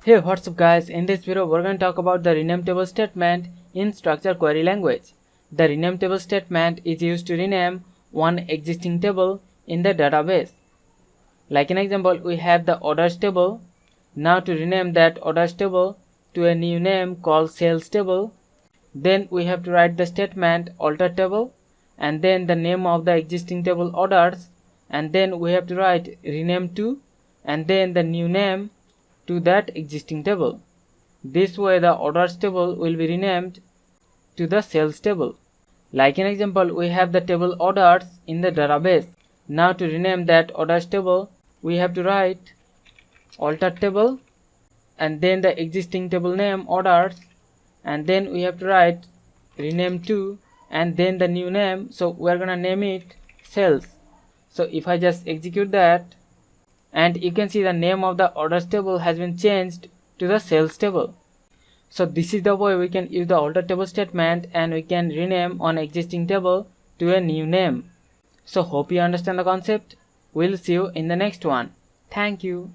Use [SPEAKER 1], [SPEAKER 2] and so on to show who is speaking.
[SPEAKER 1] Hey, what's up guys, in this video we're going to talk about the rename table statement in structured query language. The rename table statement is used to rename one existing table in the database. Like an example, we have the orders table. Now to rename that orders table to a new name called sales table, then we have to write the statement alter table and then the name of the existing table orders, and then we have to write rename to and then the new name to that existing table. This way the orders table will be renamed to the sales table. Like an example, we have the table orders in the database. Now to rename that orders table, we have to write alter table and then the existing table name orders, and then we have to write rename to and then the new name, so we're gonna name it sales. So if I just execute that, and you can see the name of the orders table has been changed to the sales table. So this is the way we can use the alter table statement and we can rename an existing table to a new name. So hope you understand the concept. We'll see you in the next one. Thank you.